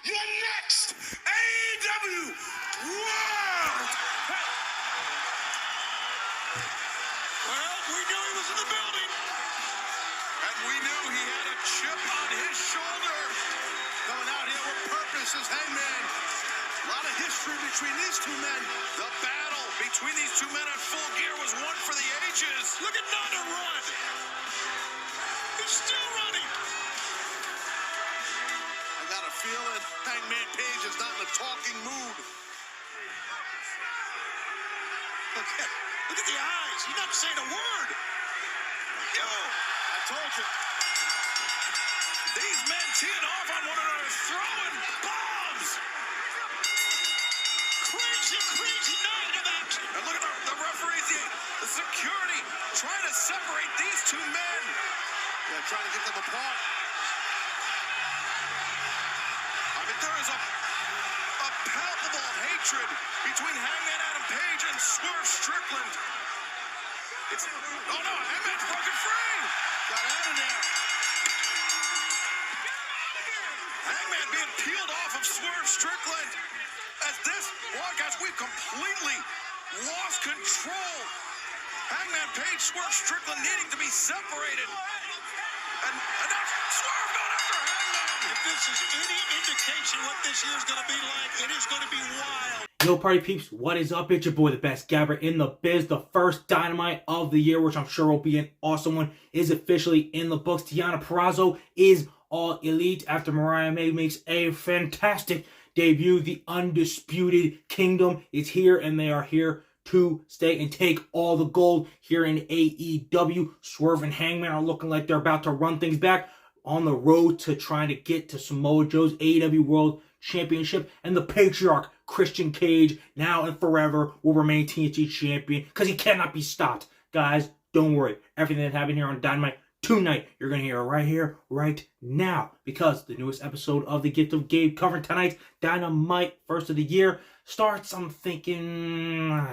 your next AEW World. Well, we knew he was in the building. And we knew he had a chip on his shoulder. Coming out here with purpose is Hangman. A lot of history between these two men. The battle between these two men at Full Gear was one for the ages. Look at Nana run. He's still running. I got a feeling Hangman Page is not in a talking mood. Look at the eyes. He's not saying a word. Yo, I told you. These men teeing off on one another, throwing bombs. Crazy night of action. And look at the referees, the security, trying to separate these two men. Yeah, trying to get them apart. I mean, there is a palpable hatred between Hangman Adam Page and Swerve Strickland. Oh no, Hangman's broken free. Got out of there. Hangman being peeled off of Swerve Strickland. As this broadcast, we've completely lost control. Hangman Page, Swerve Strickland needing to be separated. And now Swerve going after Hangman. If this is any indication what this year's going to be like, it is going to be wild. Yo, party peeps, what is up? It's your boy, the best gabber in the biz. The first Dynamite of the year, which I'm sure will be an awesome one, is officially in the books. DEONNA PURRAZZO is all elite after Mariah May makes a fantastic debut. The Undisputed Kingdom is here, and they are here to stay and take all the gold here in AEW. Swerve and Hangman are looking like they're about to run things back on the road to trying to get to Samoa Joe's AEW World Championship. And the patriarch, Christian Cage, now and forever will remain TNT champion because he cannot be stopped. Guys, don't worry. Everything that happened here on Dynamite tonight, you're going to hear right here, right now, because the newest episode of The Gift of Gabe covering tonight's Dynamite first of the year starts. I'm thinking,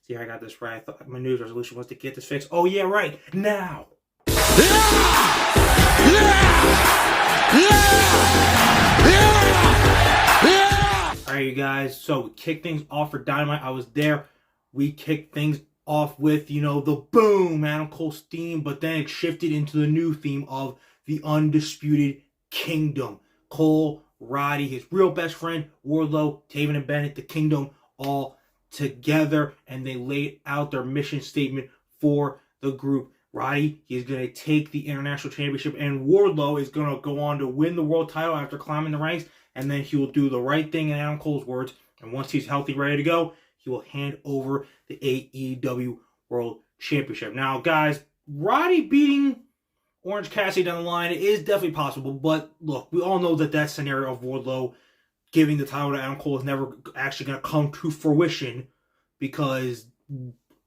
see, I got this right. I thought my New Year's resolution was to get this fixed. Oh, yeah, right, now. Alright, you guys, so we kick things off for Dynamite. I was there. We kicked things off with, the boom, Adam Cole's theme, but then it shifted into the new theme of the Undisputed Kingdom. Cole, Roddy, his real best friend, Wardlow, Taven and Bennett, the Kingdom, all together, and they laid out their mission statement for the group. Roddy, he's going to take the International Championship, and Wardlow is going to go on to win the world title after climbing the ranks, and then he will do the right thing in Adam Cole's words, and once he's healthy, ready to go, he will hand over the AEW World Championship. Now, guys, Roddy beating Orange Cassidy down the line is definitely possible, but look, we all know that scenario of Wardlow giving the title to Adam Cole is never actually going to come to fruition because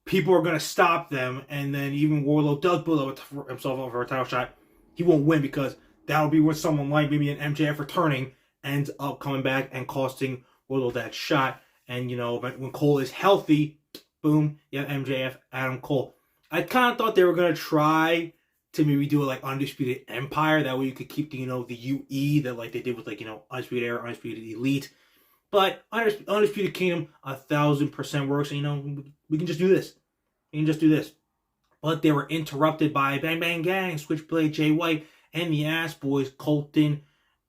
people are going to stop them, and then even Wardlow does build up himself up for a title shot, he won't win because that'll be when someone like maybe an MJF returning ends up coming back and costing Wardlow that shot. And, when Cole is healthy, boom, you have MJF, Adam Cole. I kind of thought they were going to try to maybe do it like Undisputed Empire. That way you could keep the, the UE that like they did with Undisputed Era, Undisputed Elite. But Undisputed Kingdom, 1,000% works. And, we can just do this. We can just do this. But they were interrupted by Bang Bang Gang, Switchblade, Jay White, and the Ass Boys, Colton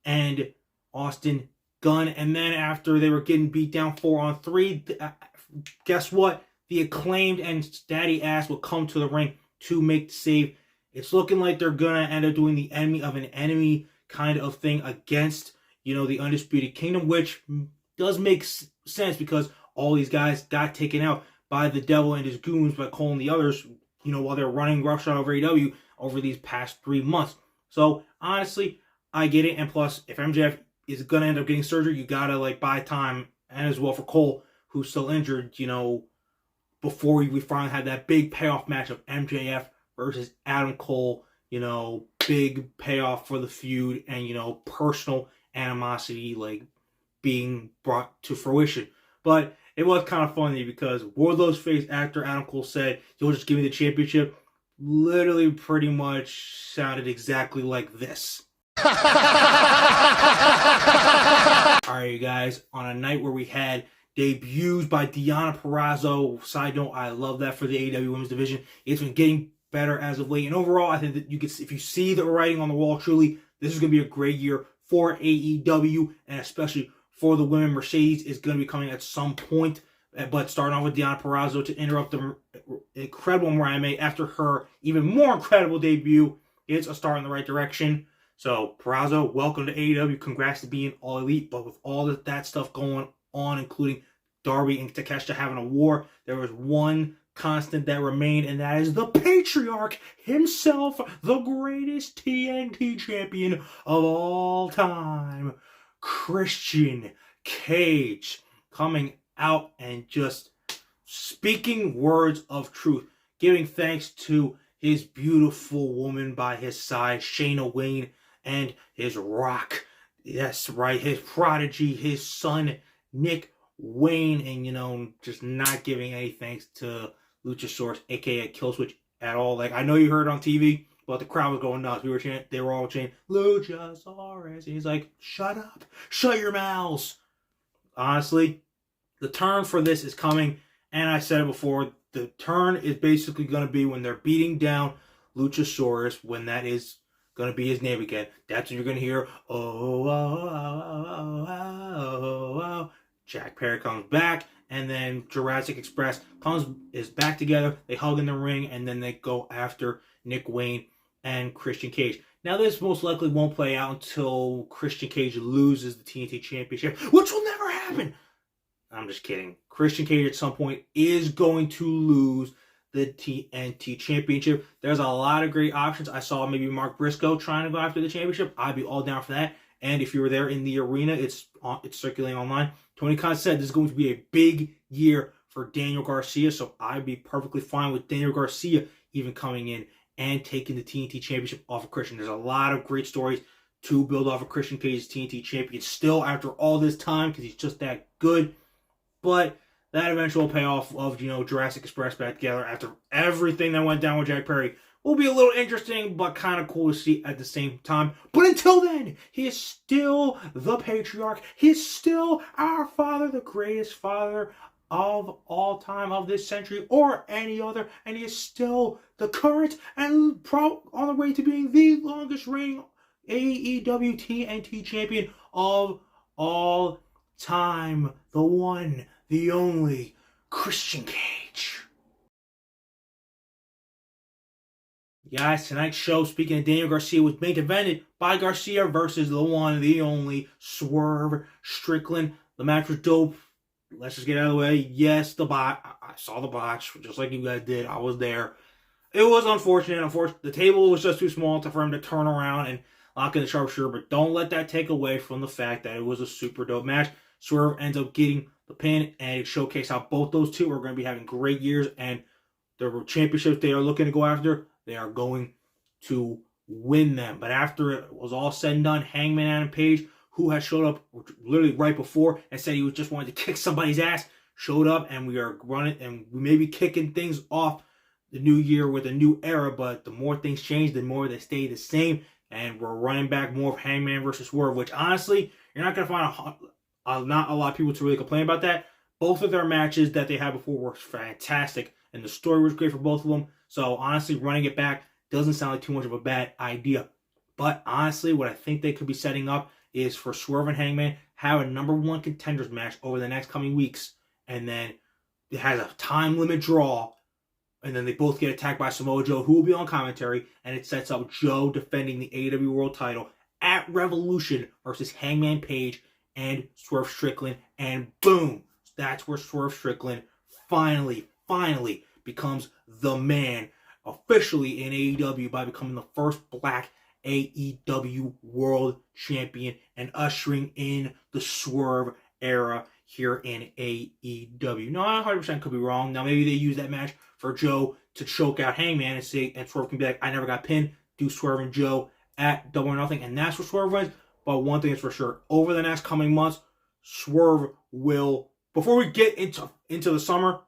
and Austin Gunn. And then after they were getting beat down 4-on-3, guess what? The Acclaimed and Daddy Ass will come to the ring to make the save. It's looking like they're going to end up doing the enemy of an enemy kind of thing against, the Undisputed Kingdom, which does make sense because all these guys got taken out by the Devil and his goons, by Cole and the others, while they're running roughshod over AEW over these past 3 months. So, honestly, I get it. And plus, if MJF is going to end up getting surgery, you got to, buy time. And as well for Cole, who's still injured, before we finally had that big payoff match of MJF versus Adam Cole, big payoff for the feud and, personal animosity, being brought to fruition. But it was kind of funny because Wardlow's face after Adam Cole said, "You'll just give me the championship," literally pretty much sounded exactly like this. guys, on a night where we had debuts by DEONNA PURRAZZO. Side note, I love that for the AEW Women's Division. It's been getting better as of late. And overall, I think that you can, if you see the writing on the wall, truly, this is going to be a great year for AEW, and especially for the women. Mercedes is going to be coming at some point. But starting off with DEONNA PURRAZZO to interrupt the incredible Mariah May after her even more incredible debut. It's a start in the right direction. So, PURRAZZO, welcome to AEW. Congrats to being All Elite. But with all of that stuff going on, including Darby and Takeshita having a war, there was one constant that remained, and that is the patriarch himself, the greatest TNT champion of all time, Christian Cage, coming out and just speaking words of truth, giving thanks to his beautiful woman by his side, Shayna Wayne, and his rock, yes, right, his prodigy, his son, Nick Wayne, and, just not giving any thanks to Luchasaurus, aka Killswitch, at all. Like, I know you heard it on TV, but the crowd was going nuts. They were all chanting, Luchasaurus. And he's like, shut up. Shut your mouths. Honestly, the turn for this is coming, and I said it before, the turn is basically going to be when they're beating down Luchasaurus, when that is going to be his name again. That's when you're going to hear, oh, oh, oh, oh, oh, oh. Jack Perry comes back, and then Jurassic Express is back together. They hug in the ring, and then they go after Nick Wayne and Christian Cage. Now, this most likely won't play out until Christian Cage loses the TNT Championship, which will never happen. I'm just kidding. Christian Cage at some point is going to lose the TNT Championship. There's a lot of great options. I saw maybe Mark Briscoe trying to go after the championship. I'd be all down for that. And if you were there in the arena, it's circulating online. Tony Khan said this is going to be a big year for Daniel Garcia, so I'd be perfectly fine with Daniel Garcia even coming in and taking the TNT Championship off of Christian. There's a lot of great stories to build off of Christian Cage's TNT Champion still after all this time, because he's just that good. But that eventual payoff of, Jurassic Express back together after everything that went down with Jack Perry will be a little interesting, but kind of cool to see at the same time. But until then, he is still the patriarch. He is still our father, the greatest father of all time, of this century, or any other. And he is still the current and on the way to being the longest reigning AEW TNT champion of all time. The one, the only, Christian Cage. Guys, tonight's show, speaking of Daniel Garcia, was main evented by Garcia versus the one, the only, Swerve Strickland. The match was dope. Let's just get out of the way. Yes, I saw the botch, just like you guys did. I was there. It was unfortunate. The table was just too small for him to turn around and lock in the sharpshooter, but don't let that take away from the fact that it was a super dope match. Swerve ends up getting the pin, and it showcased how both those two are going to be having great years, and the championships they are looking to go after, they are going to win them. But after it was all said and done, Hangman Adam Page, who had showed up literally right before and said he was just wanted to kick somebody's ass, showed up, and we are running, and we may be kicking things off the new year with a new era, but the more things change, the more they stay the same, and we're running back more of Hangman versus Swerve, which honestly, you're not going to find not a lot of people to really complain about that. Both of their matches that they had before were fantastic, and the story was great for both of them. So honestly, running it back doesn't sound like too much of a bad idea. But honestly, what I think they could be setting up is for Swerve and Hangman have a #1 contenders match over the next coming weeks, and then it has a time limit draw, and then they both get attacked by Samoa Joe, who will be on commentary, and it sets up Joe defending the AEW World title at Revolution versus Hangman Page and Swerve Strickland, and boom, that's where Swerve Strickland finally becomes the man officially in AEW by becoming the first black AEW World Champion and ushering in the Swerve era here in AEW. No, I 100% could be wrong. Now, maybe they use that match for Joe to choke out Hangman and Swerve can be like, I never got pinned, do Swerve and Joe at Double or Nothing, and that's where Swerve wins. But one thing is for sure, over the next coming months, Swerve will, before we get into the summer,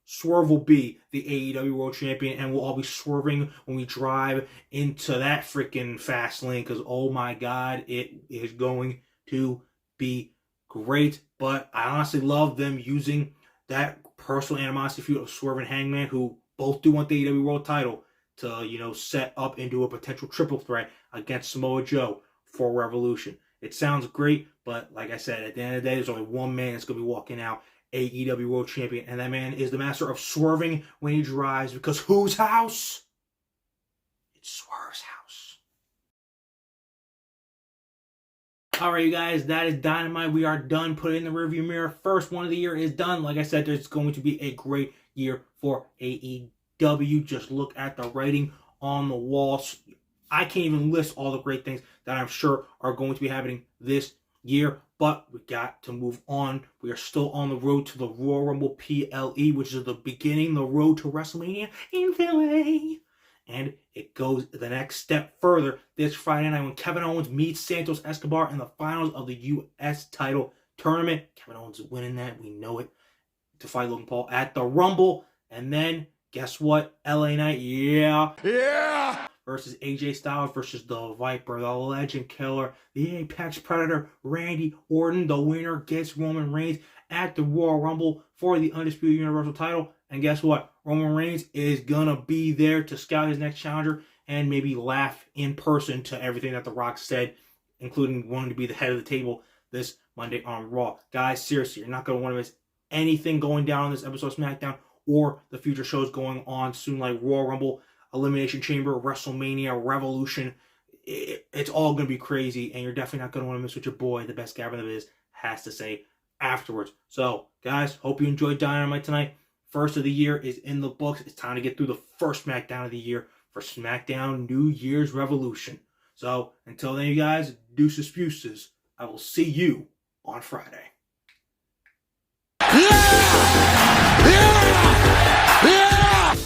Swerve will be the AEW World Champion, and we'll all be swerving when we drive into that freaking fast lane, because oh my god, it is going to be great, but I honestly love them using that personal animosity feud of Swerve and Hangman, who both do want the AEW World title, to, set up into a potential triple threat against Samoa Joe for Revolution. It sounds great, but like I said, at the end of the day, there's only one man that's going to be walking out AEW World Champion, and that man is the master of swerving when he drives, because whose house? It's Swerve's house. Alright, you guys, that is Dynamite. We are done. Put it in the rearview mirror. First one of the year is done. Like I said, there's going to be a great year for AEW. Just look at the writing on the walls. I can't even list all the great things that I'm sure are going to be happening this year, but we got to move on. We are still on the road to the Royal Rumble PLE, which is the beginning, the road to WrestleMania in Philly. And it goes the next step further this Friday night when Kevin Owens meets Santos Escobar in the finals of the U.S. title tournament. Kevin Owens is winning that. We know it. To fight Logan Paul at the Rumble. And then, guess what? LA Knight, yeah! Versus AJ Styles versus the Viper, the Legend Killer, the Apex Predator, Randy Orton. The winner gets Roman Reigns at the Royal Rumble for the Undisputed Universal title. And guess what? Roman Reigns is going to be there to scout his next challenger and maybe laugh in person to everything that The Rock said, including wanting to be the head of the table this Monday on Raw. Guys, seriously, you're not going to want to miss anything going down on this episode of SmackDown or the future shows going on soon, like Royal Rumble, Elimination Chamber, WrestleMania, Revolution. It's all going to be crazy, and you're definitely not going to want to miss what your boy, the best Gab in the biz, has to say afterwards. So, guys, hope you enjoyed Dynamite tonight. First of the year is in the books. It's time to get through the first SmackDown of the year for SmackDown New Year's Revolution. So, until then, you guys, deuces, I will see you on Friday.